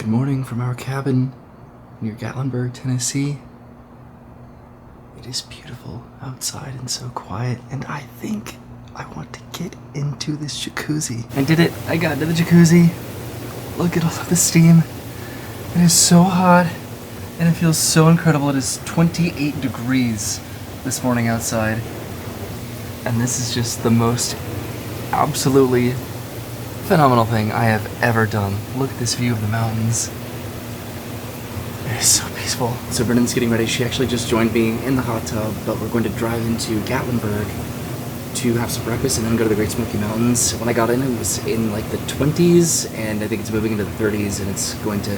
Good morning from our cabin near Gatlinburg, Tennessee. It is beautiful outside and so quiet, and I think I want to get into this jacuzzi. I did it. I got into the jacuzzi. Look at all of the steam. It is so hot, and it feels so incredible. It is 28 degrees this morning outside, and this is just the most absolutely phenomenal thing I have ever done. Look at this view of the mountains. It is so peaceful. So Brennan's getting ready. She actually just joined me in the hot tub, but we're going to drive into Gatlinburg to have some breakfast and then go to the Great Smoky Mountains. When I got in, it was in like the 20s, and I think it's moving into the 30s, and it's going to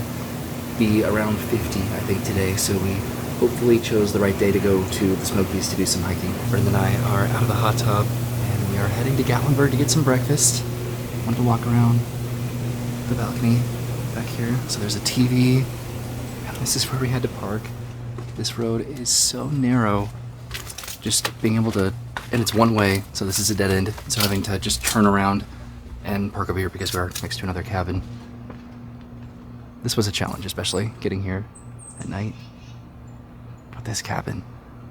be around 50, I think, today. So we hopefully chose the right day to go to the Smokies to do some hiking. Brendan and I are out of the hot tub, and we are heading to Gatlinburg to get some breakfast. I wanted to walk around the balcony back here. So there's a TV, and this is where we had to park. This road is so narrow. Just being able to, and it's one way, so this is a dead end. So having to just turn around and park over here because we're next to another cabin. This was a challenge, especially getting here at night. But this cabin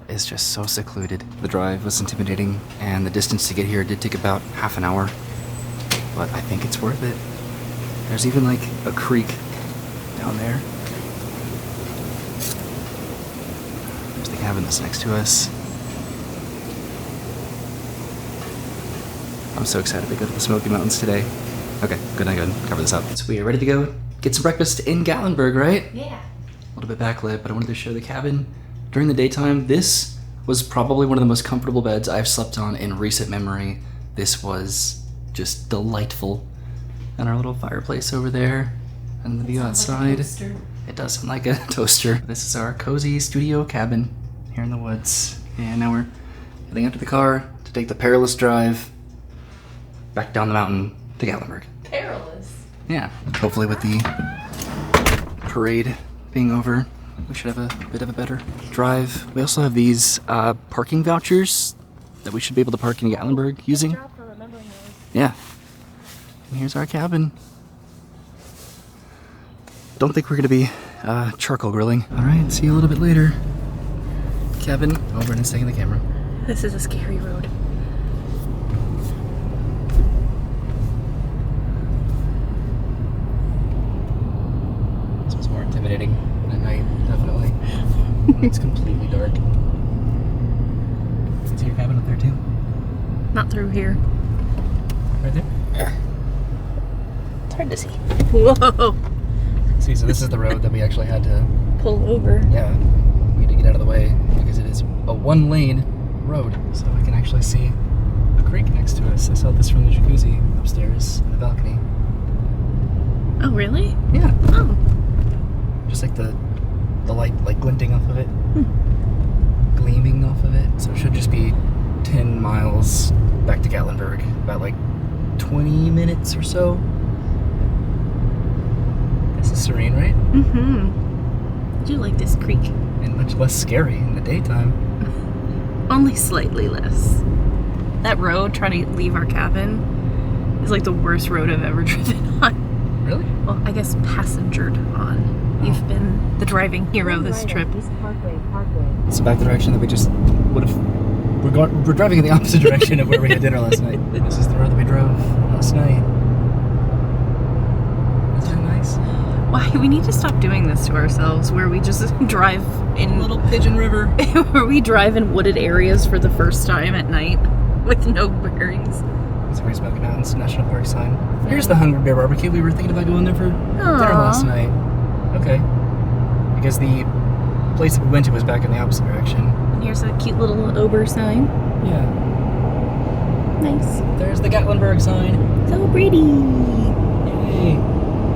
is just so secluded. The drive was intimidating, and the distance to get here did take about half an hour. But I think it's worth it. There's even like a creek down there. There's the cabin that's next to us. I'm so excited to go to the Smoky Mountains today. Okay, good, I go and cover this up. So we are ready to go get some breakfast in Gatlinburg, right? Yeah. A little bit backlit, but I wanted to show the cabin during the daytime. This was probably one of the most comfortable beds I've slept on in recent memory. This was just delightful. And our little fireplace over there, and the view outside. It does sound like a toaster. This is our cozy studio cabin here in the woods. And now we're heading out to the car to take the perilous drive back down the mountain to Gatlinburg. Perilous. Yeah. Hopefully with the parade being over, we should have a bit of a better drive. We also have these parking vouchers that we should be able to park in Gatlinburg using. Yeah. And here's our cabin. Don't think we're gonna be charcoal grilling. All right, see you a little bit later. Cabin. Oh, Brennan's taking the camera. This is a scary road. This was more intimidating at night, definitely. It's completely dark. Is your cabin up there too? Not through here. Right there? Yeah. It's hard to see. Whoa! See, so this is the road that we actually had to pull over. Yeah, we had to get out of the way because it is a one-lane road. So we can actually see a creek next to us. I saw this from the jacuzzi upstairs in the balcony. Oh, really? Yeah. Oh. Just like the light like glinting off of it. Gleaming off of it. So it should just be 10 miles back to Gatlinburg. About like 20 minutes or so. This is serene, right? Mm-hmm. I do like this creek. And much less scary in the daytime. Only slightly less. That road trying to leave our cabin is like the worst road I've ever driven on. Really? Well, I guess passengered on. Oh. You've been the driving hero this trip. Parkway. It's back the direction that we just would have. We're driving in the opposite direction of where we had dinner last night. This is the road that we drove last night. Isn't that nice? Why? We need to stop doing this to ourselves, where we just drive in Little Pigeon River. where we drive in wooded areas for the first time at night with no bearings. It's a Great Smoky Mountains National Park sign. Here's the Hungry Bear Barbecue. We were thinking about going there for dinner last night. Okay. Because the place that we went to was back in the opposite direction. And here's a cute little Ober sign. Yeah. Nice. There's the Gatlinburg sign. So pretty. Yay.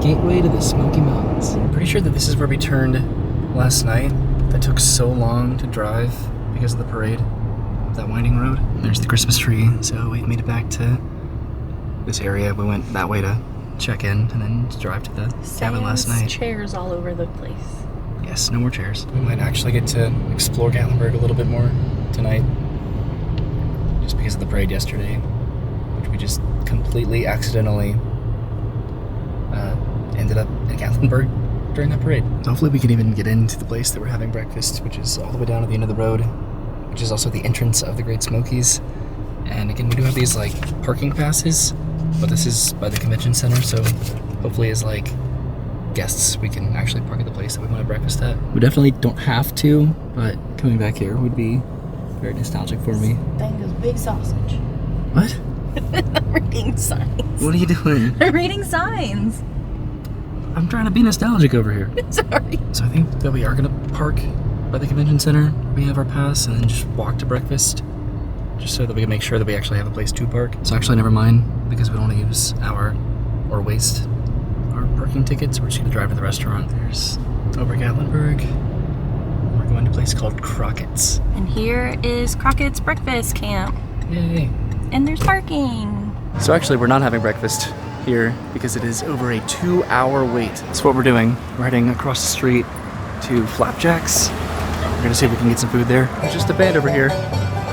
Gateway to the Smoky Mountains. I'm pretty sure that this is where we turned last night. That took so long to drive because of the parade of that winding road. There's the Christmas tree, so we've made it back to this area. We went that way to check in and then to drive to the cabin last night. Chairs all over the place. Yes, no more chairs. We might actually get to explore Gatlinburg a little bit more tonight. Just because of the parade yesterday, which we just completely accidentally ended up in Gatlinburg. during that parade. So hopefully we can even get into the place that we're having breakfast, which is all the way down at the end of the road, which is also the entrance of the Great Smokies. And again, we do have these like parking passes, but this is by the convention center, so hopefully as like guests we can actually park at the place that we want to breakfast at. We definitely don't have to, but coming back here would be very nostalgic for me. Dang, those big sausage. What? I'm reading signs. What are you doing? I'm reading signs. I'm trying to be nostalgic over here. Sorry. So I think that we are gonna park by the convention center. We have our pass and then just walk to breakfast, just so that we can make sure that we actually have a place to park. So actually, never mind, because we don't want to use or waste our parking tickets. We're just gonna drive to the restaurant. There's over Gatlinburg. We're going to a place called Crockett's. And here is Crockett's breakfast camp. Yay! And there's parking. So actually, we're not having breakfast here because it is over a 2-hour wait. That's what we're doing. We're heading across the street to Flapjacks. We're gonna see if we can get some food there. There's just a band over here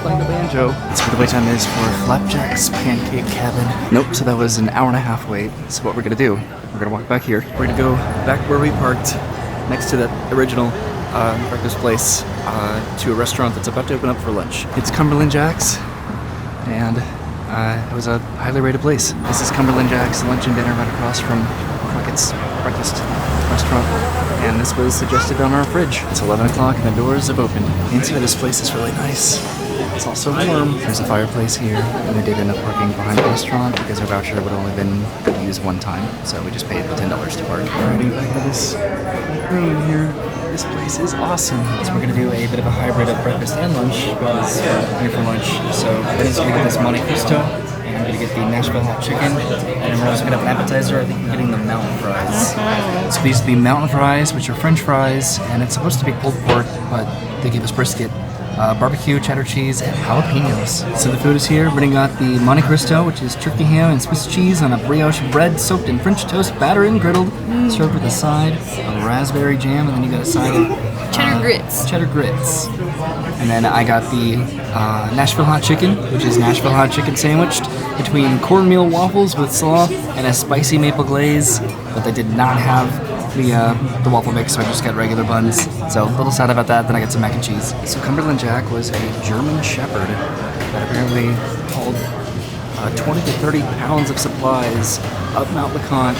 playing the banjo. That's what the wait time is for Flapjacks Pancake Cabin. Nope, so that was an 1.5-hour wait. So what we're gonna do, we're gonna walk back here. We're gonna go back where we parked, next to that original breakfast place, to a restaurant that's about to open up for lunch. It's Cumberland Jack's, and it was a highly rated place. This is Cumberland Jack's lunch and dinner right across from Crockett's breakfast restaurant. And this was suggested on our fridge. It's 11 o'clock and the doors have opened. The inside of this place is really nice. It's also warm. There's a fireplace here, and we did end up parking behind the restaurant because our voucher would only been used one time. So we just paid the $10 to park. Riding back to this room here. This place is awesome. So we're gonna do a bit of a hybrid of breakfast and lunch because we're here for lunch. So we're gonna get this Monte Cristo, and I'm gonna get the Nashville hot chicken, and then we're also gonna have an appetizer. I think we're getting the mountain fries. So these are the mountain fries, which are French fries, and it's supposed to be pulled pork, but they gave us brisket. Barbecue, cheddar cheese, and jalapenos. So the food is here. We're gonna got the Monte Cristo, which is turkey ham and Swiss cheese on a brioche bread soaked in French toast, battered and griddled, served with a side of raspberry jam, and then you got a side of Cheddar grits. Cheddar grits. And then I got the Nashville hot chicken, which is Nashville hot chicken sandwiched between cornmeal waffles with slaw and a spicy maple glaze, but they did not have the waffle mix, so I just got regular buns. So a little sad about that. Then I got some mac and cheese. So Cumberland Jack was a German Shepherd that apparently hauled 20 to 30 pounds of supplies up Mount LeConte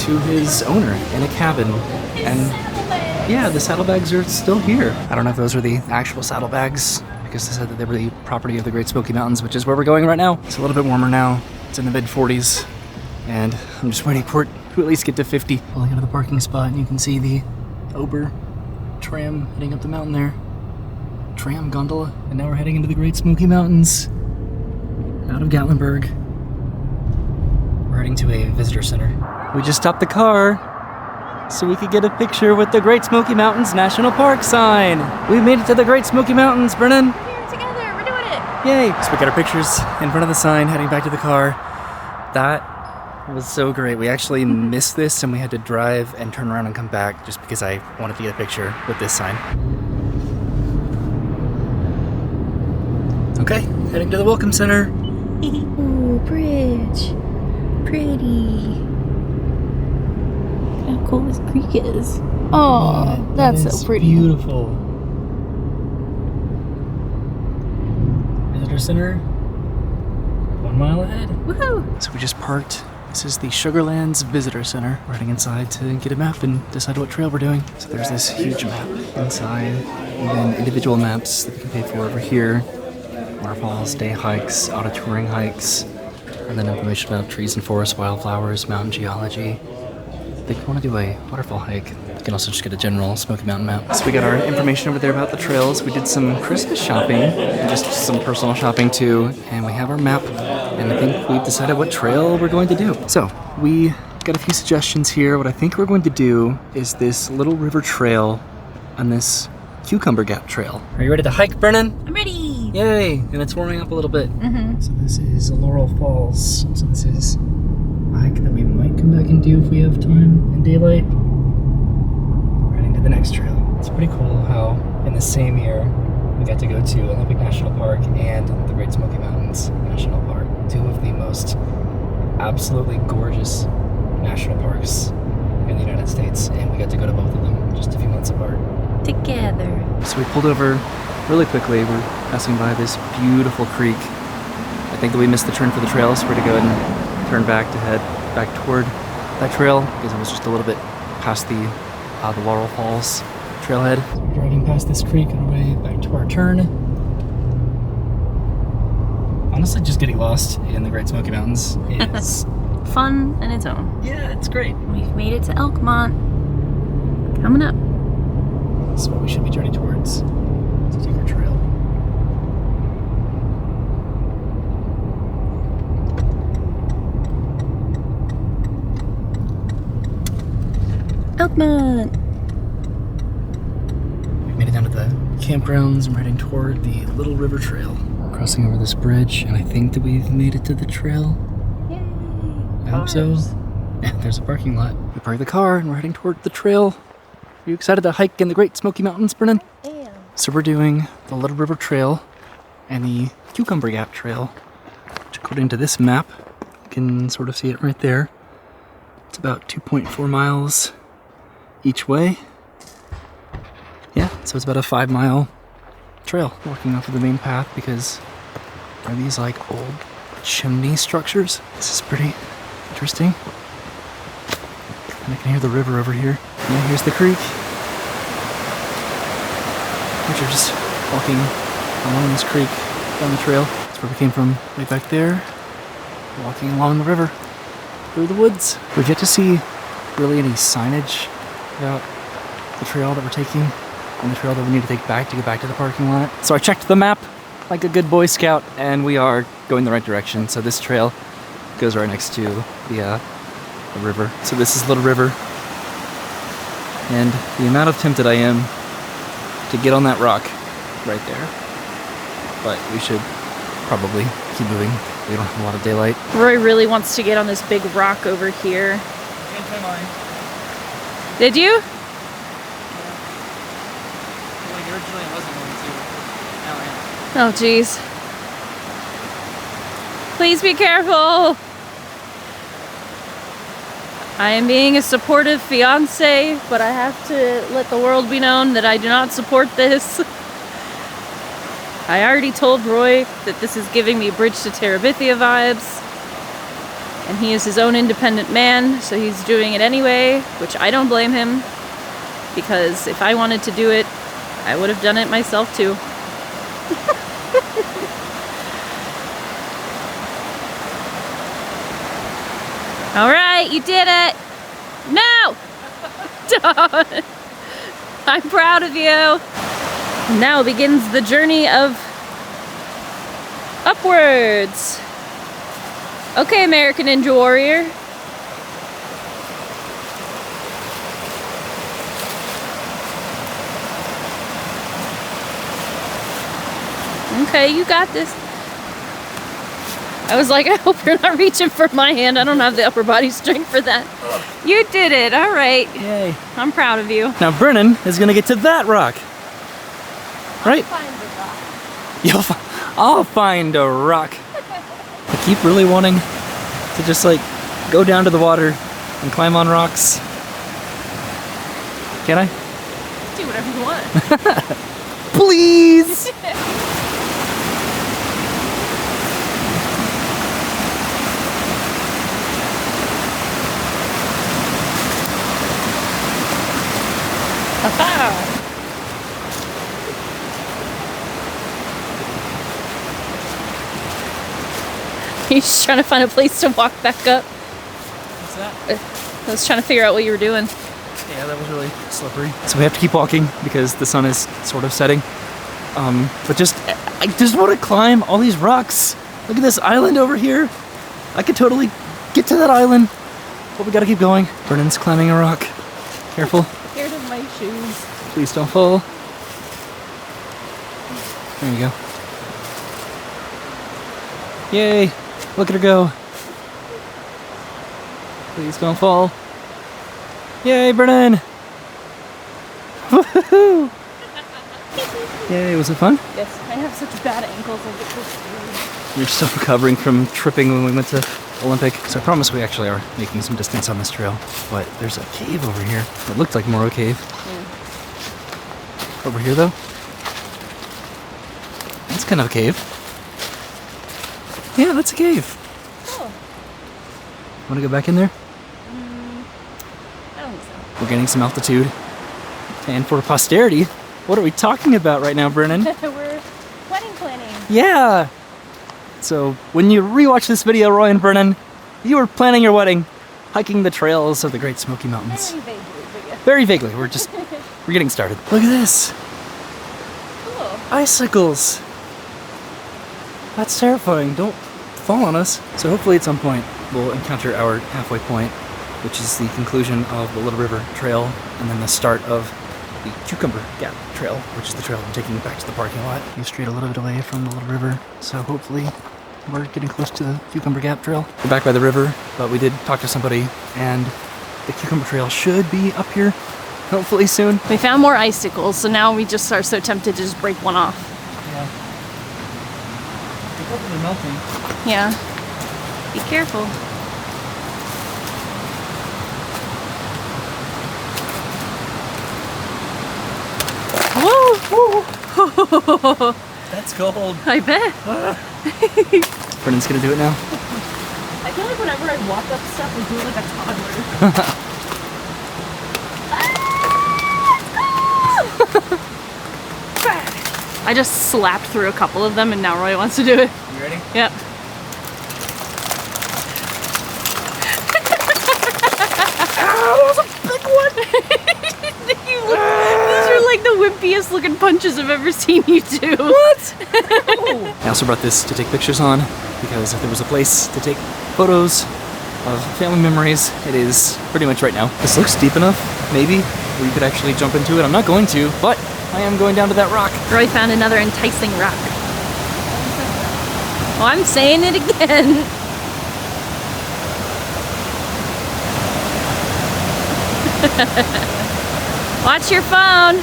to his owner in a cabin. And yeah, the saddlebags are still here. I don't know if those are the actual saddlebags because they said that they were the property of the Great Smoky Mountains, which is where we're going right now. It's a little bit warmer now. It's in the mid-40s. And I'm just waiting for it to at least get to 50. Pulling out of the parking spot, and you can see the Ober tram heading up the mountain there. Tram gondola. And now we're heading into the Great Smoky Mountains out of Gatlinburg. We're heading to a visitor center. We just stopped the car so we could get a picture with the Great Smoky Mountains National Park sign. We made it to the Great Smoky Mountains, Brennan. We're here together. We're doing it. Yay! So we got our pictures in front of the sign, heading back to the car. That was so great. We actually missed this and we had to drive and turn around and come back just because I wanted to get a picture with this sign. Okay, heading to the Welcome Center. Ooh, bridge. Pretty. Look how cool this creek is. Oh, that's so pretty. Beautiful. Visitor Center. 1 mile ahead. Woohoo! So we just parked. This is the Sugarlands Visitor Center. We're heading inside to get a map and decide what trail we're doing. So there's this huge map inside, and then individual maps that you can pay for over here. Waterfalls, day hikes, auto touring hikes, and then information about trees and forests, wildflowers, mountain geology. If you want to do a waterfall hike, you can also just get a general Smoky Mountain map. So we got our information over there about the trails. We did some Christmas shopping, and just some personal shopping too, and we have our map, and I think we've decided what trail we're going to do. So we got a few suggestions here. What I think we're going to do is this Little River Trail on this Cucumber Gap Trail. Are you ready to hike, Brennan? I'm ready. Yay! And it's warming up a little bit. So this is Laurel Falls. So this is a hike that we might come back and do if we have time in daylight. We're heading to the next trail. It's pretty cool how in the same year we got to go to Olympic National Park and the Great Smoky Mountains National Park. Two of the most absolutely gorgeous national parks in the United States, and we got got to go to both of them just a few months apart. Together. So we pulled over really quickly. We're passing by this beautiful creek. I think that we missed the turn for the trail, so we're gonna go ahead and turn back to head back toward that trail because it was just a little bit past the Laurel Falls trailhead. So we're driving past this creek on our way back to our turn. Honestly, just getting lost in the Great Smoky Mountains is fun in its own. yeah, it's great. We've made it to Elkmont. Coming up. That's what we should be turning towards to take our trail. Elkmont. We made it down to the campgrounds. I'm heading toward the Little River Trail. Crossing over this bridge, and I think that we've made it to the trail. Yay. I hope so. Yeah, there's a parking lot. We parked the car and we're heading toward the trail. Are you excited to hike in the Great Smoky Mountains, Brennan? I am. So we're doing the Little River Trail and the Cucumber Gap Trail, which according to this map, you can sort of see it right there. It's about 2.4 miles each way. Yeah, so it's about a 5-mile trail walking off of the main path because there are these like old chimney structures. This is pretty interesting. And I can hear the river over here. Yeah, here's the creek. Which are just walking along this creek down the trail. That's where we came from, way back there. Walking along the river through the woods. We've yet to see really any signage about the trail that we're taking and the trail that we need to take back to get back to the parking lot. So I checked the map like a good Boy Scout and we are going the right direction. So this trail goes right next to the river. So this is Little River. And the amount of tempted I am to get on that rock right there. But we should probably keep moving. We don't have a lot of daylight. Roy really wants to get on this big rock over here. Changed my mind. Did you? Like originally I wasn't going to. Now I am. Oh, jeez. Please be careful. I am being a supportive fiance, but I have to let the world be known that I do not support this. I already told Roy that this is giving me Bridge to Terabithia vibes. And he is his own independent man, so he's doing it anyway, which I don't blame him. Because if I wanted to do it, I would have done it myself too. All right, you did it. No! Don't. I'm proud of you. Now begins the journey of upwards. Okay, American Ninja Warrior. Okay, you got this. I was like, I hope you're not reaching for my hand. I don't have the upper body strength for that. You did it. All right. Yay. I'm proud of you. Now Brennan is going to get to that rock. Right? I'll find a rock. I keep really wanting to just like go down to the water and climb on rocks. Can I? Do whatever you want. Please! You're just trying to find a place to walk back up. What's that? I was trying to figure out what you were doing. Yeah, that was really slippery. So we have to keep walking because the sun is sort of setting. But I just want to climb all these rocks. Look at this island over here. I could totally get to that island, but we gotta keep going. Brennan's climbing a rock. Careful. Scared of my shoes. Please don't fall. There you go. Yay! Look at her go. Please don't fall. Yay, Brennan! Woohoo! Yay, was it fun? Yes, I have such bad ankles. I get so screwed. You're still recovering from tripping when we went to Olympic. So I promise we actually are making some distance on this trail. But there's a cave over here. It looked like more a cave. Over here though, that's kind of a cave. Yeah, that's a cave. Oh. Want to go back in there? I don't think so. We're gaining some altitude. And for posterity, what are we talking about right now, Brennan? We're wedding planning. Yeah! So when you rewatch this video, Roy and Brennan, you were planning your wedding, hiking the trails of the Great Smoky Mountains. Very vaguely, but yeah. Very vaguely, we're getting started. Look at this! Cool. Icicles! That's terrifying. Don't fall on us. So hopefully at some point we'll encounter our halfway point, which is the conclusion of the Little River Trail, and then the start of the Cucumber Gap Trail, which is the trail I'm taking back to the parking lot. You strayed a little bit away from the Little River, so hopefully we're getting close to the Cucumber Gap Trail. We're back by the river, but we did talk to somebody, and the Cucumber Trail should be up here, hopefully soon. We found more icicles, so now we just are so tempted to just break one off. Yeah. They're probably melting. Yeah. Be careful. Whoa! That's cold. I bet. Brennan's gonna do it now. I feel like whenever I walk up stuff, I do it like a toddler. I just slapped through a couple of them and now Roy wants to do it. You ready? Yep. Oh, that was a big one! These are like the wimpiest looking punches I've ever seen you do. What? I also brought this to take pictures on because if there was a place to take photos of family memories, it is pretty much right now. This looks deep enough, maybe, where you could actually jump into it. I'm not going to, but I am going down to that rock. Roy found another enticing rock. Oh, I'm saying it again. Watch your phone.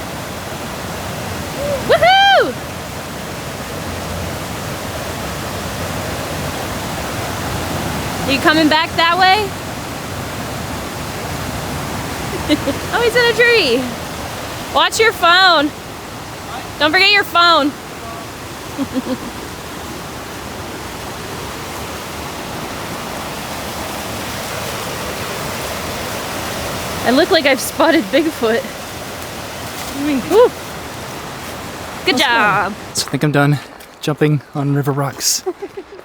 Woohoo! Are you coming back that way? Oh, he's in a tree. Watch your phone. Don't forget your phone. I look like I've spotted Bigfoot. Woo. Good job. So I think I'm done jumping on river rocks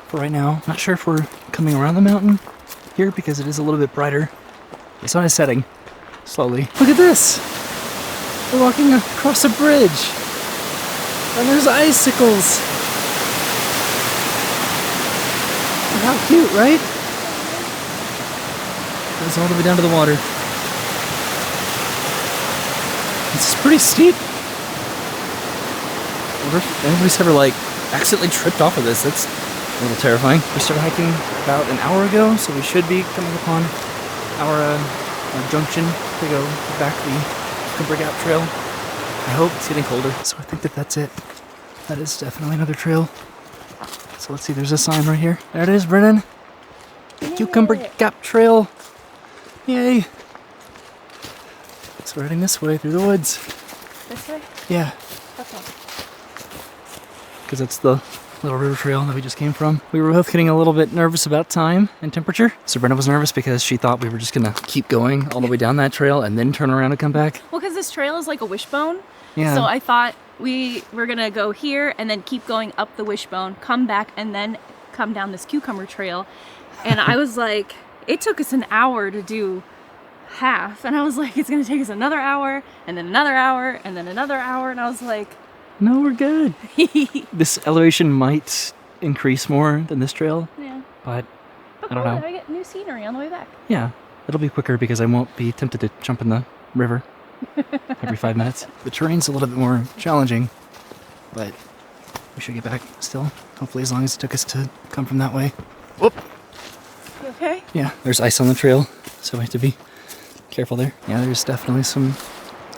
for right now. Not sure if we're coming around the mountain here because it is a little bit brighter. The sun is setting slowly. Look at this. We're walking across a bridge. And there's icicles. How cute, right? Goes all the way down to the water. This is pretty steep. I wonder if anybody's ever like accidentally tripped off of this. That's a little terrifying. We started hiking about an hour ago, so we should be coming upon our junction to go back the Cucumber Gap Trail. I hope it's getting colder. So I think that's it. That is definitely another trail. So let's see, there's a sign right here. There it is, Brennan. Cucumber Gap Trail. Yay. So we're heading this way through the woods. This way? Yeah. Okay. Because that's the little river trail that we just came from. We were both getting a little bit nervous about time and temperature. So Brenda was nervous because she thought we were just gonna keep going all the way down that trail and then turn around and come back. Well, because this trail is like a wishbone. Yeah. So I thought we were gonna go here and then keep going up the wishbone, come back, and then come down this cucumber trail. And I was like, it took us an hour to do half. And I was like, it's gonna take us another hour, and then another hour, and then another hour. And I was like, no, we're good. This elevation might increase more than this trail, yeah. but But I don't cool, know. I get new scenery on the way back. Yeah, it'll be quicker because I won't be tempted to jump in the river every 5 minutes. The terrain's a little bit more challenging, but we should get back still. Hopefully, as long as it took us to come from that way. Whoop! You okay? Yeah, there's ice on the trail, so we have to be careful there. Yeah, there's definitely some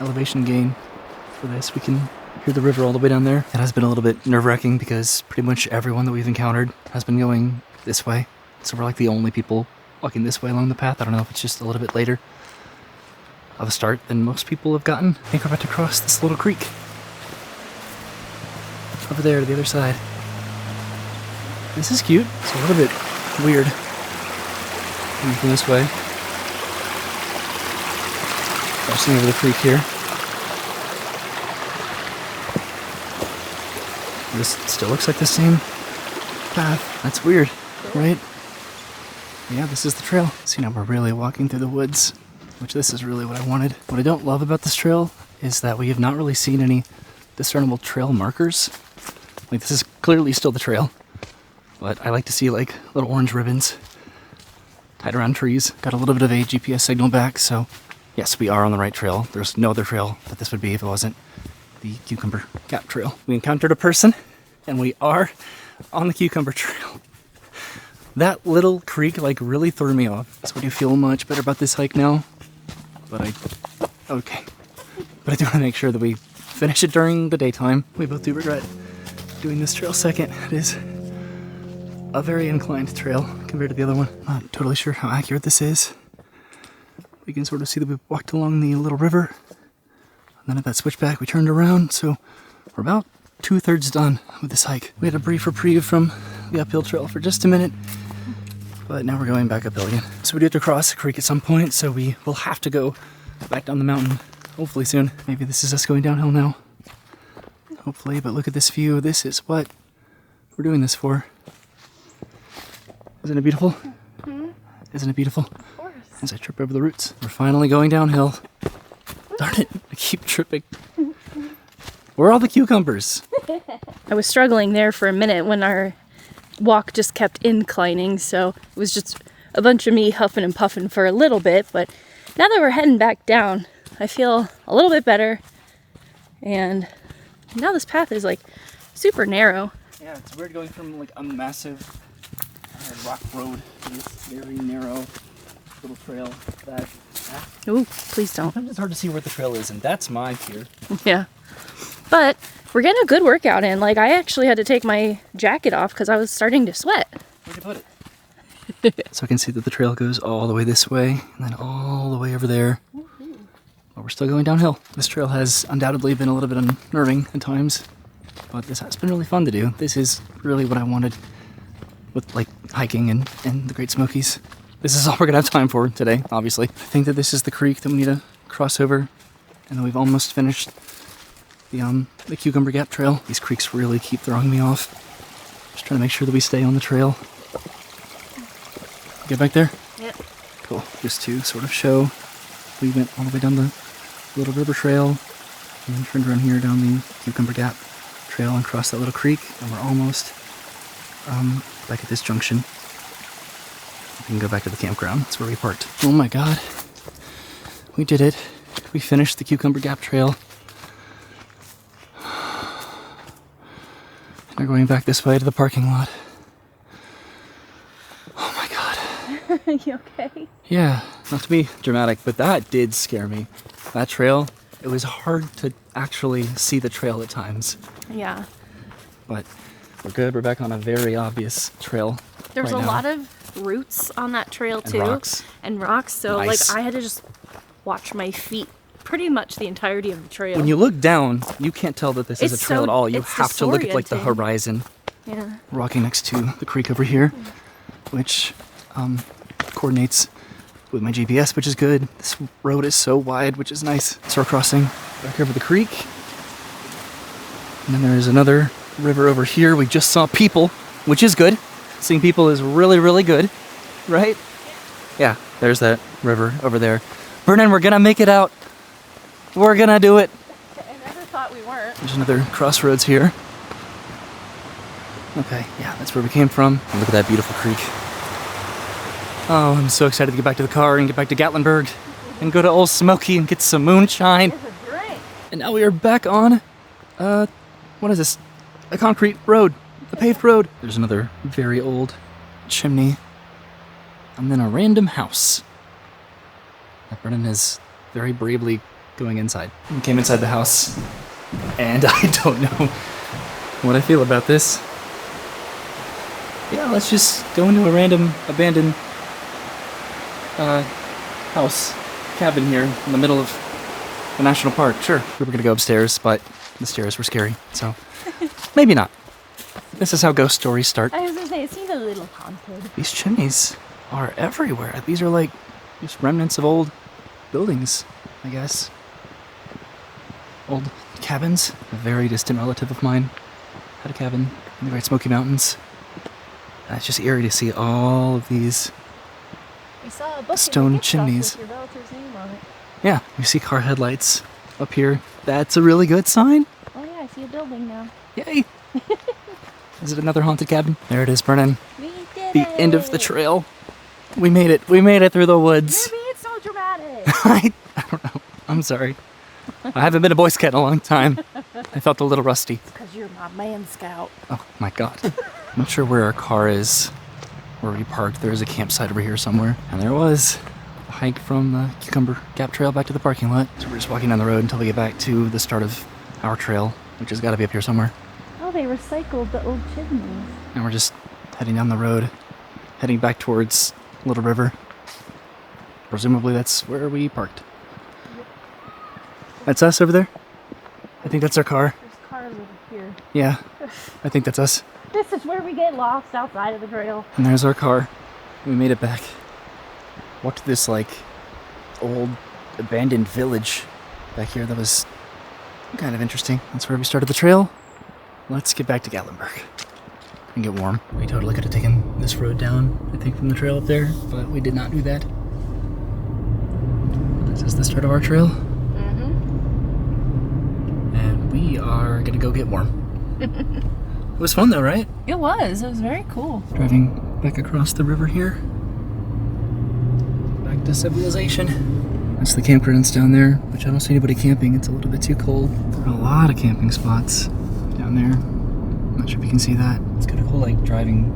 elevation gain for this. We can hear the river all the way down there. It has been a little bit nerve-wracking because pretty much everyone that we've encountered has been going this way. So we're like the only people walking this way along the path. I don't know if it's just a little bit later of a start than most people have gotten. I think we're about to cross this little creek. Over there to the other side. This is cute. It's a little bit weird. Coming from this way. Crossing over the creek here. This still looks like the same path. That's weird, right? Yeah, this is the trail. See, now we're really walking through the woods, which this is really what I wanted. What I don't love about this trail is that we have not really seen any discernible trail markers. Like, this is clearly still the trail, but I like to see like little orange ribbons tied around trees. Got a little bit of a GPS signal back, so yes, we are on the right trail. There's no other trail that this would be if it wasn't the Cucumber Gap Trail. We encountered a person, and we are on the Cucumber Trail. That little creek like really threw me off. So I do feel much better about this hike now. But I do want to make sure that we finish it during the daytime. We both do regret doing this trail second. It is a very inclined trail compared to the other one. Not totally sure how accurate this is. We can sort of see that we've walked along the little river. And then at that switchback, we turned around. So we're about 2/3 done with this hike. We had a brief reprieve from the uphill trail for just a minute, but now we're going back uphill again. So we do have to cross the creek at some point, so we will have to go back down the mountain, hopefully soon. Maybe this is us going downhill now. Hopefully, but look at this view. This is what we're doing this for. Isn't it beautiful? Mm-hmm. Isn't it beautiful? Of course. As I trip over the roots. We're finally going downhill. Darn it, I keep tripping. Where are all the cucumbers? I was struggling there for a minute when our walk just kept inclining, so it was just a bunch of me huffing and puffing for a little bit, but now that we're heading back down, I feel a little bit better, and now this path is like super narrow. Yeah, it's weird going from like a massive rock road to this very narrow little trail that... Ooh, please don't. Sometimes it's hard to see where the trail is, and that's my fear. Yeah. But we're getting a good workout in. Like, I actually had to take my jacket off because I was starting to sweat. Where'd you put it? So I can see that the trail goes all the way this way, and then all the way over there. But we're still going downhill. This trail has undoubtedly been a little bit unnerving at times, but this has been really fun to do. This is really what I wanted with, like, hiking and the Great Smokies. This is all we're gonna have time for today, obviously. I think that this is the creek that we need to cross over, and then we've almost finished the Cucumber Gap Trail. These creeks really keep throwing me off. Just trying to make sure that we stay on the trail. Get back there? Yep. Cool. Just to sort of show, we went all the way down the little river trail, and then turned around here down the Cucumber Gap Trail and crossed that little creek, and we're almost back at this junction. We can go back to the campground. That's where we parked. Oh my god. We did it. We finished the Cucumber Gap Trail. And we're going back this way to the parking lot. Oh my god. You okay? Yeah, not to be dramatic, but that did scare me. That trail, it was hard to actually see the trail at times. Yeah. But we're good. We're back on a very obvious trail. There was right a now. lot of roots on that trail too. Rocks. And rocks. So Nice. like I had to just watch my feet pretty much the entirety of the trail. When you look down, you can't tell that this is a It's trail so- at all. You it's have to look at like the disorienting. horizon. Yeah. We're walking next to the creek over here, which coordinates with my GPS, which is good. This road is so wide, which is nice. So we're crossing back over the creek. And then there's another river over here. We just saw people, which is good. Seeing people is really, really good, right? Yeah, there's that river over there. Vernon, we're gonna make it out. We're gonna do it. I never thought we weren't. There's another crossroads here. Okay, yeah, that's where we came from. And look at that beautiful creek. Oh, I'm so excited to get back to the car and get back to Gatlinburg and go to Ole Smoky and get some moonshine. This is great. And now we are back on, what is this? A concrete road, a paved road. There's another very old chimney. And then a random house that Brennan is very bravely going inside. We came inside the house, and I don't know what I feel about this. Yeah, let's just go into a random abandoned house, cabin here in the middle of the national park. Sure, we were gonna go upstairs, but the stairs were scary, so maybe not. This is how ghost stories start. I was gonna say, it seems a little haunted. These chimneys are everywhere. These are like just remnants of old buildings, I guess. Old cabins. A very distant relative of mine had a cabin in the Great Smoky Mountains. And it's just eerie to see all of these We saw a book stone in the gift shop chimneys. with your relative's name on it. Yeah, we see car headlights up here. That's a really good sign. Oh yeah, I see a building now. Yay! Is it another haunted cabin? There it is, Brennan. We did The it! end of the trail. We made it. We made it through the woods. You're being so dramatic. I don't know. I'm sorry. I haven't been a Boy Scout in a long time. I felt a little rusty. Because you're my man scout. Oh my god. I'm not sure where our car is, where we parked. There is a campsite over here somewhere. And there was a hike from the Cucumber Gap Trail back to the parking lot. So we're just walking down the road until we get back to the start of our trail, which has got to be up here somewhere. Oh, they recycled the old chimneys. And we're just heading down the road, heading back towards Little River. Presumably that's where we parked. That's us over there? I think that's our car. There's cars over here. Yeah, I think that's us. This is where we get lost outside of the trail. And there's our car. We made it back. Walked through this like old abandoned village back here that was kind of interesting. That's where we started the trail. Let's get back to Gatlinburg and get warm. We totally could have taken this road down, I think, from the trail up there, but we did not do that. This is the start of our trail. And we are gonna go get warm. It was fun though, right? It was very cool. Driving back across the river here. Back to civilization. That's the campgrounds down there, which I don't see anybody camping. It's a little bit too cold. There are a lot of camping spots down there. I'm not sure if you can see that. It's kind of cool, like driving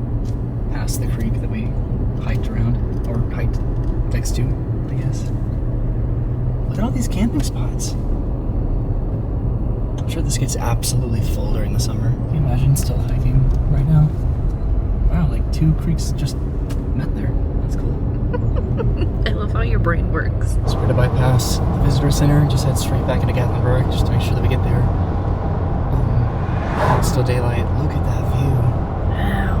past the creek that we hiked around, or hiked next to, I guess. Look at all these camping spots. I'm sure this gets absolutely full during the summer. Can you imagine still hiking right now? Wow, like 2 creeks just met there. That's cool. I love how your brain works. So we're to bypass the visitor center and just head straight back into Gatlinburg just to make sure that we get there. It's still daylight. Look at that view. Wow.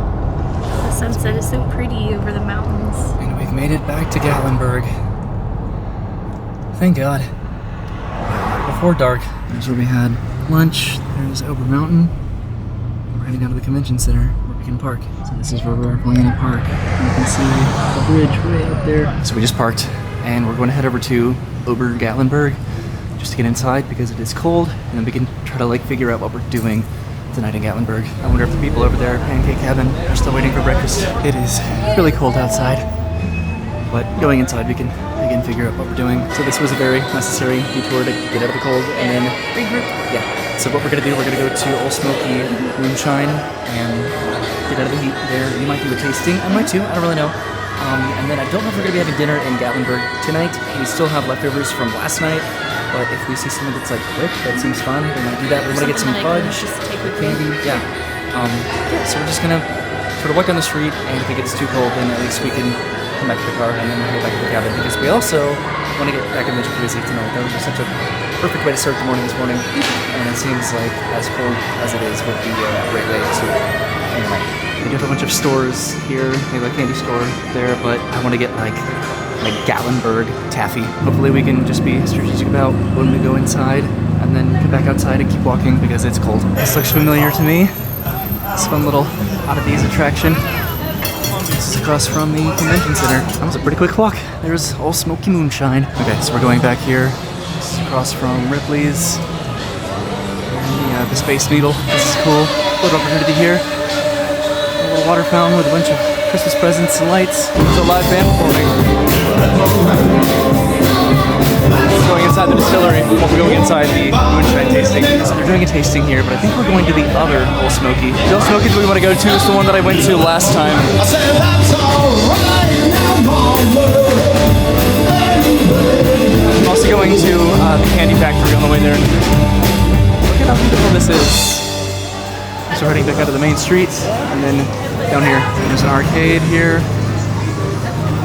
The sunset is so pretty over the mountains. And we've made it back to Gatlinburg. Thank God. Before dark, there's where we had lunch. There's Ober Mountain. We're heading down to the convention center where we can park. So this is where we're going to park. You can see the bridge right up there. So we just parked and we're going to head over to Ober Gatlinburg just to get inside because it is cold, and then we can try to like figure out what we're doing tonight in Gatlinburg. I wonder if the people over there at Pancake Cabin are still waiting for breakfast. It is really cold outside, but going inside we can figure out what we're doing. So this was a very necessary detour to get out of the cold and then regroup. Yeah. So what we're gonna do, we're gonna go to Ole Smoky Moonshine and get out of the heat there. You might do a tasting. I might too. I don't really know. And then I don't know if we're gonna be having dinner in Gatlinburg tonight. We still have leftovers from last night, but if we see something that's like quick, that seems fun, we might do that. We want to get some fudge, candy. Yeah. So we're just gonna sort of walk down the street, and if it gets too cold, then at least we can come back to the car and then head back to the cabin, because we also want to get back in the jacuzzi tonight. That was just such a perfect way to start the morning this morning, and it seems like as cold as it is would be a great way to end the night. We do have a bunch of stores here. We have a candy store there, but I want to get like Gatlinburg taffy. Hopefully we can just be strategic about when we go inside and then get back outside and keep walking because it's cold. This looks familiar to me. This fun little oddities attraction. This is across from the convention center. That was a pretty quick walk. There's Ole Smoky Moonshine. Okay, so we're going back here. This is across from Ripley's. And the Space Needle. This is cool. Photo opportunity here. A little water fountain with a bunch of Christmas presents and lights. It's a live band performing. We're going inside the distillery. We're going inside the Moonshine tasting. So they're doing a tasting here, but I think we're going to the other Ole Smoky. The Ole Smoky that we want to go to is the one that I went to last time. I'm also going to the candy factory on the way there. Look at how beautiful this is. So we're heading back out of the main street, and then Down here, there's an arcade here.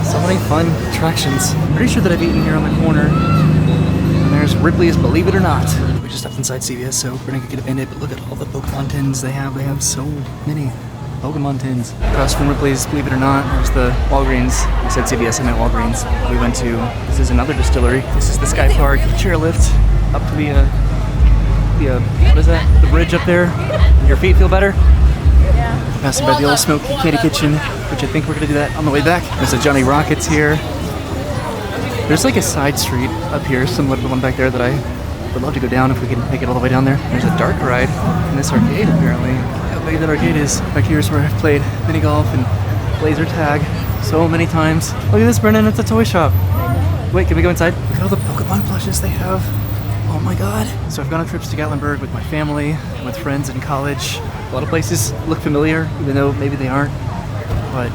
So many fun attractions. I'm pretty sure that I've eaten here on the corner. And there's Ripley's Believe It or Not. We just stepped inside CVS, so we're gonna get a Band-Aid, but look at all the Pokemon tins they have. They have so many Pokemon tins. Across from Ripley's Believe It or Not, there's the Walgreens. I said CVS, I meant Walgreens. We went to, this is another distillery. This is the Sky Park chairlift up to the what is that? The bridge up there. Your feet feel better? Yeah. Passing by the Ole Smoky Candy Kitchen, which I think we're gonna do that on the way back. There's a Johnny Rockets here. There's like a side street up here, similar to the one back there that I would love to go down if we can make it all the way down there. There's a dark ride in this arcade apparently. Look how big that arcade is. Back here is where I've played mini golf and laser tag so many times. Look at this, Brennan, it's a toy shop. Wait, can we go inside? Look at all the Pokemon plushes they have. Oh my god. So I've gone on trips to Gatlinburg with my family and with friends in college. A lot of places look familiar, even though maybe they aren't. But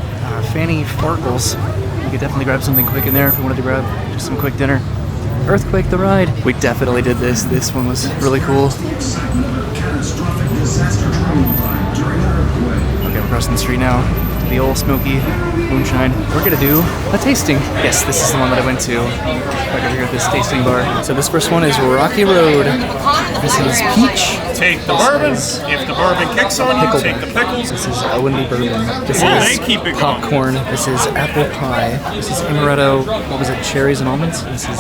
Fanny Farkles, we could definitely grab something quick in there if we wanted to grab just some quick dinner. Earthquake the ride. We definitely did this. This one was really cool. Okay, we're crossing the street now. The Ole Smoky Moonshine. We're gonna do a tasting. Yes, this is the one that I went to. Right over here at this tasting bar. So this first one is Rocky Road. This is peach. Take the bourbon. If the bourbon kicks on you, take the pickles. This is oyby bourbon. This They is keep it popcorn. This is apple pie. This is amaretto. What was it? Cherries and almonds. This is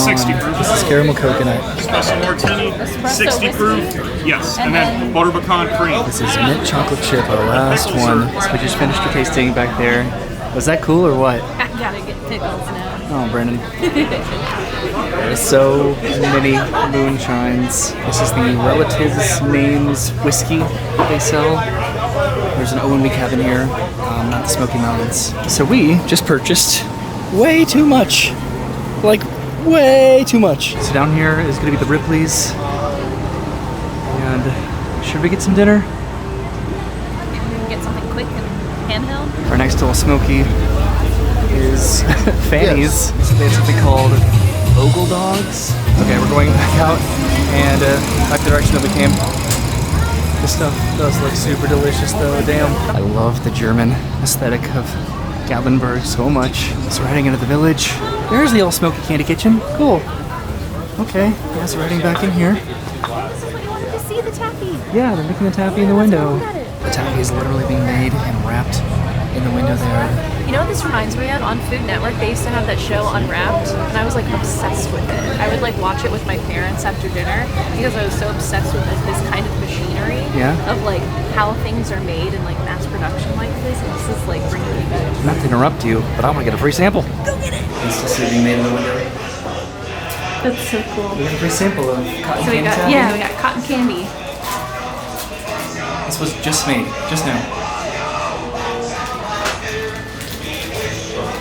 60 proof. This is caramel coconut. Espresso martini, 60 proof. Yes, and then butter pecan cream. This is mint chocolate chip, our last one. So we just finished the tasting back there. Was that cool or what? I gotta get pickles now. Oh, Brennan. There's so many moonshines. This is the Relatives Names whiskey that they sell. There's an oyby cabin here, not the Smoky Mountains. So we just purchased way too much. Like, way too much. So down here is gonna be the Ripley's. And should we get some dinner? Maybe we can get something quick and handheld. Right next to Ole Smoky is Fanny's. So they have something called Ogle Dogs. Okay, we're going back out and back the direction that we came. This stuff does look super delicious though, damn. I love the German aesthetic of Gatlinburg so much. So we're heading into the village. There's the Ole Smoky Candy Kitchen. Cool. Okay, guys, we're heading back in here. This is what you wanted to see, the taffy. Yeah, they're making the taffy in the window. Look at it. The taffy is literally being made and wrapped in the window there. You know what this reminds me of? On Food Network, they used to have that show Unwrapped, and I was like obsessed with it. I would like watch it with my parents after dinner because I was so obsessed with this kind of machinery of like how things are made in like mass production like this. And this is like bringing me back. Not to interrupt you, but I want to get a free sample. Go get it! It's just being made in the window. That's so cool. We got a free sample of cotton So we candy got, taffy. yeah, we got cotton candy. This was just made, just now.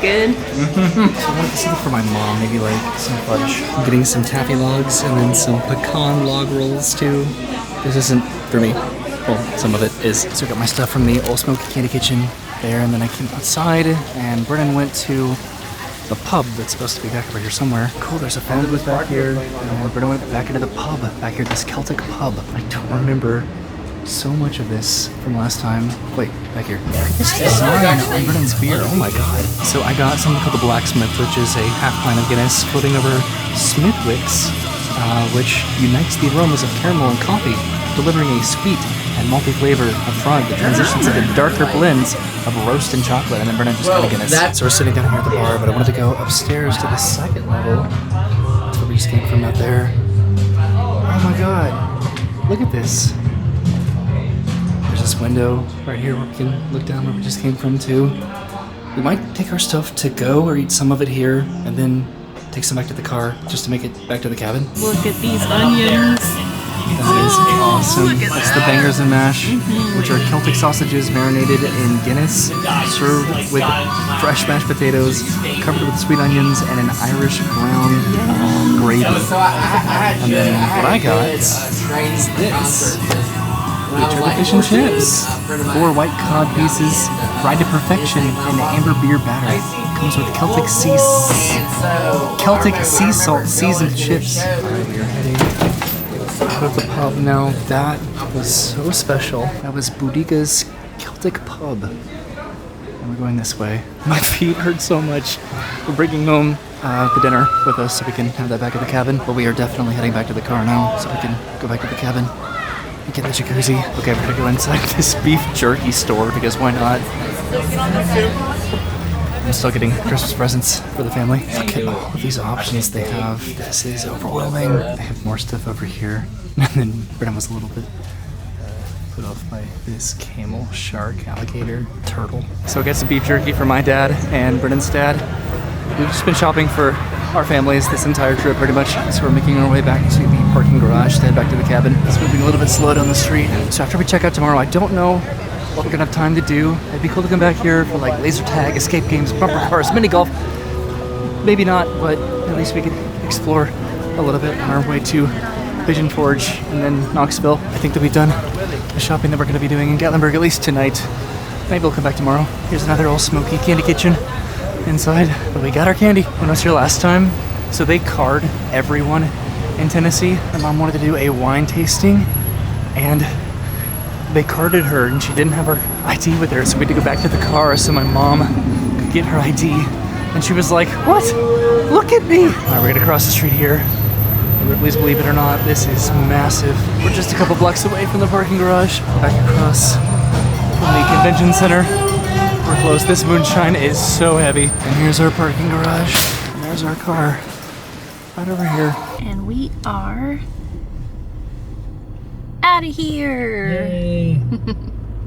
Good. So I wanted something for my mom, maybe like some fudge. I'm getting some taffy logs and then some pecan log rolls too. This isn't for me. Well, some of it is. So I got my stuff from the Ole Smoky Candy Kitchen there, and then I came outside and Brennan went to the pub that's supposed to be back over here somewhere. Cool, there's a phone booth back here. And Brennan went back into the pub, back here, this Celtic pub. I don't remember so much of this from last time. Wait, back here. This design on Brennan's beer, oh my god. So I got something called the Blacksmith, which is a half pint of Guinness floating over Smithwick's, which unites the aromas of caramel and coffee, delivering a sweet and malty flavor up front that transitions into darker blends of roast and chocolate. And then Brennan just got a Guinness. So we're sitting down here at the bar, but I wanted to go upstairs to the second level. That's where we just came from out there. Oh my god, look at this. There's this window right here where we can look down where we just came from too. We might take our stuff to go or eat some of it here and then take some back to the car just to make it back to the cabin. Look at these onions. That is awesome. That's the bangers and mash, which are Celtic sausages marinated in Guinness, served with fresh mashed potatoes, covered with sweet onions and an Irish brown gravy. And then what I got is this. Which are the fish and chips. 4 white cod pieces, fried to perfection in amber beer batter. Comes with Celtic sea salt seasoned chips. Alright, we are heading to the pub now. That was so special. That was Boudicca's Celtic pub. And we're going this way. My feet hurt so much. We're bringing home the dinner with us so we can have that back at the cabin. But we are definitely heading back to the car now so we can go back to the cabin and get in the jacuzzi. Okay, we're gonna go inside this beef jerky store because why not? I'm still getting Christmas presents for the family. Look at all of these options they have. This is overwhelming. They have more stuff over here. And then Brennan was a little bit put off by this camel, shark, alligator, turtle. So I got some beef jerky for my dad and Brennan's dad. We've just been shopping for our families this entire trip pretty much. So we're making our way back to the parking garage to head back to the cabin. It's moving a little bit slow down the street. So after we check out tomorrow, I don't know what we're gonna have time to do. It'd be cool to come back here for like laser tag, escape games, bumper cars, mini golf. Maybe not, but at least we could explore a little bit on our way to Pigeon Forge and then Knoxville. I think that we've done the shopping that we're gonna be doing in Gatlinburg at least tonight. Maybe we'll come back tomorrow. Here's another Ole Smoky candy kitchen inside, but we got our candy. When I was here last time, so they card everyone in Tennessee. My mom wanted to do a wine tasting and they carded her and she didn't have her ID with her, so we had to go back to the car so my mom could get her ID. And she was like, "What? Look at me!" Alright, we're gonna cross the street here. Please believe it or not, this is massive. We're just a couple blocks away from the parking garage. Back across from the convention center. We're close. This moonshine is so heavy. And here's our parking garage. And there's our car. Right over here. And we are out of here. Yay.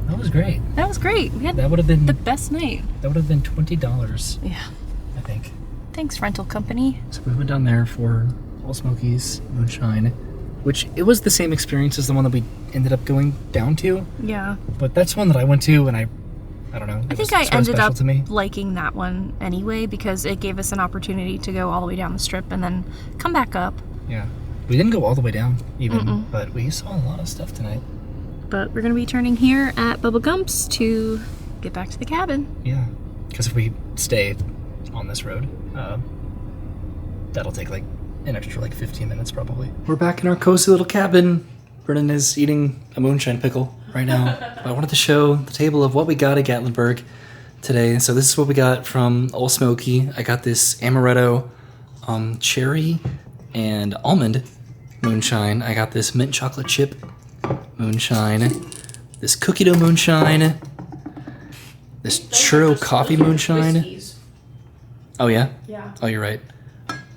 That was great. That was great. We had That would have been the best night. That would have been $20. Yeah. I think. Thanks, rental company. So we went down there for Ole Smoky's Moonshine, which it was the same experience as the one that we ended up going down to. Yeah. But that's one that I went to and I don't know. I think I ended up liking that one anyway because it gave us an opportunity to go all the way down the strip and then come back up. Yeah. We didn't go all the way down even, but we saw a lot of stuff tonight. But we're going to be turning here at Bubba Gump's to get back to the cabin. Yeah. Because if we stay on this road, that'll take like an extra like 15 minutes probably. We're back in our cozy little cabin. Brennan is eating a moonshine pickle right now. But I wanted to show the table of what we got at Gatlinburg today. So this is what we got from Ole Smoky. I got this amaretto, cherry, and almond moonshine. I got this mint chocolate chip moonshine, this cookie dough moonshine, this churro coffee moonshine. Oh yeah? Yeah. Oh, you're right.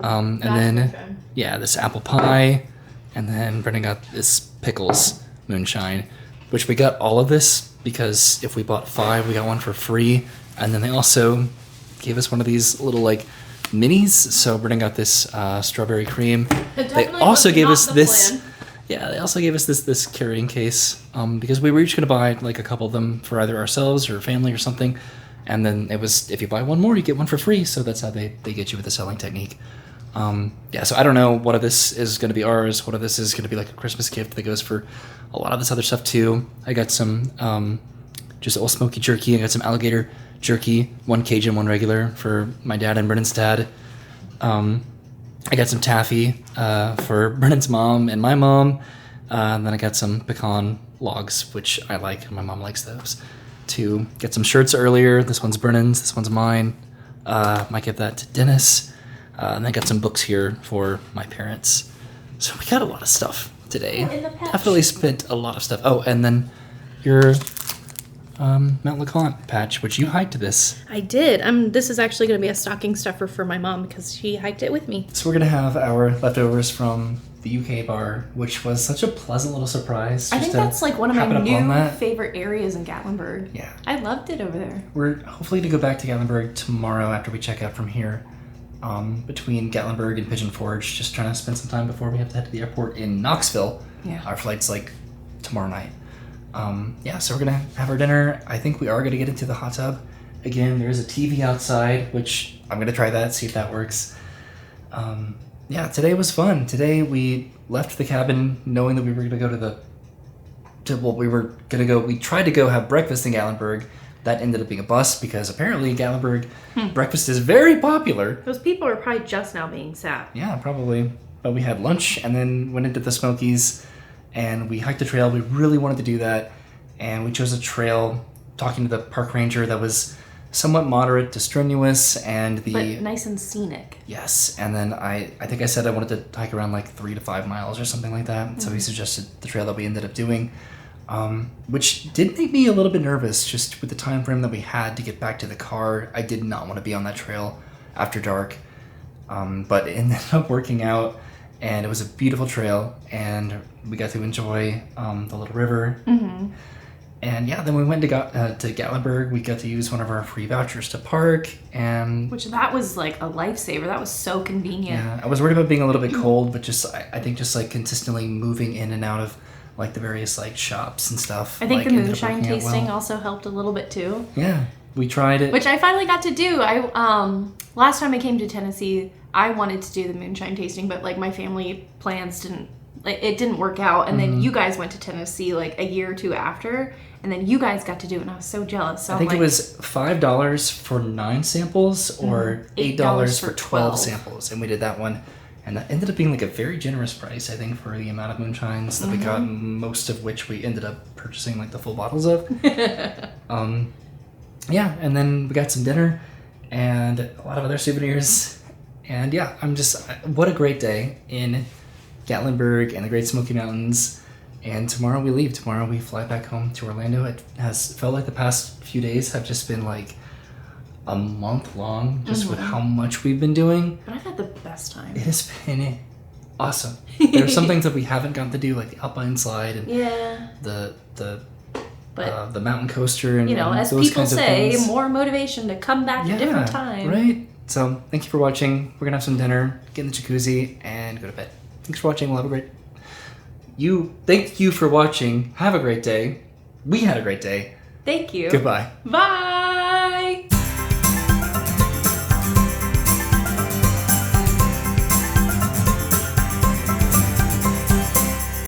And then, yeah, this apple pie, and then Brendan got this pickles moonshine, which we got all of this because if we bought 5, we got 1 for free. And then they also gave us one of these little like minis. So Brendan got this strawberry cream. They also gave us this. Yeah, they also gave us this carrying case because we were each gonna buy like a couple of them for either ourselves or family or something. And then it was, if you buy 1 more, you get 1 for free. So that's how they get you with the selling technique. Yeah, so I don't know what of this is going to be ours. What of this is going to be like a Christmas gift that goes for a lot of this other stuff too. I got some just Ole Smoky jerky. I got some alligator jerky, 1 Cajun, 1 regular for my dad and Brennan's dad. I got some taffy for Brennan's mom and my mom. And then I got some pecan logs, which I like, and my mom likes those. To get some shirts earlier. This one's Brennan's, this one's mine. Might give that to Dennis. And I got some books here for my parents. So we got a lot of stuff today. Definitely spent a lot of stuff. Oh, and then your Mount LeConte patch, which you hiked this. I did. This is actually going to be a stocking stuffer for my mom because she hiked it with me. So we're going to have our leftovers from the UK bar, which was such a pleasant little surprise. I think that's like one of my new favorite areas in Gatlinburg. Yeah. I loved it over there. We're hopefully to go back to Gatlinburg tomorrow after we check out from here. Between Gatlinburg and Pigeon Forge, just trying to spend some time before we have to head to the airport in Knoxville. Yeah. Our flight's like tomorrow night. Yeah, so we're gonna have our dinner. I think we are gonna get into the hot tub. Again, there's a TV outside, which I'm gonna try that, see if that works. Yeah, today was fun. Today we left the cabin knowing that we were gonna go we tried to go have breakfast in Gatlinburg. That ended up being a bust because apparently Gatlinburg breakfast is very popular. Those people are probably just now being sad. Yeah, probably. But we had lunch and then went into the Smokies and we hiked a trail. We really wanted to do that. And we chose a trail talking to the park ranger that was somewhat moderate to strenuous, and but nice and scenic. Yes, and then I think I said I wanted to hike around like 3 to 5 miles or something like that. So he suggested the trail that we ended up doing, which did make me a little bit nervous just with the time frame that we had to get back to the car. I did not want to be on that trail after dark, but it ended up working out, and it was a beautiful trail, and we got to enjoy the little river. And yeah, then we went to Gatlinburg. We got to use one of our free vouchers to park, and which that was like a lifesaver. That was so convenient. Yeah, I was worried about being a little bit cold, but just I think just like consistently moving in and out of like the various like shops and stuff. I think like, the moonshine tasting also helped a little bit too. Yeah, we tried it, which I finally got to do. Last time I came to Tennessee, I wanted to do the moonshine tasting, but like my family plans didn't work out, and then you guys went to Tennessee like a year or two after. And then you guys got to do it, and I was so jealous. So I think it was $5 for 9 samples or $8 for 12 samples. And we did that one. And that ended up being like a very generous price, I think, for the amount of moonshines that we got, most of which we ended up purchasing like the full bottles of. Yeah, and then we got some dinner and a lot of other souvenirs. And yeah, what a great day in Gatlinburg and the Great Smoky Mountains. And tomorrow we leave. Tomorrow we fly back home to Orlando. It has felt like the past few days have just been like a month long, just with how much we've been doing. But I've had the best time. It has been awesome. There are some things that we haven't gotten to do, like the Alpine Slide and the mountain coaster, and as those people kinds of say, things. more motivation to come back a different time. Right. So thank you for watching. We're gonna have some dinner, get in the jacuzzi, and go to bed. Thanks for watching. We'll have a great. Thank you for watching. Have a great day. We had a great day. Thank you. Goodbye. Bye.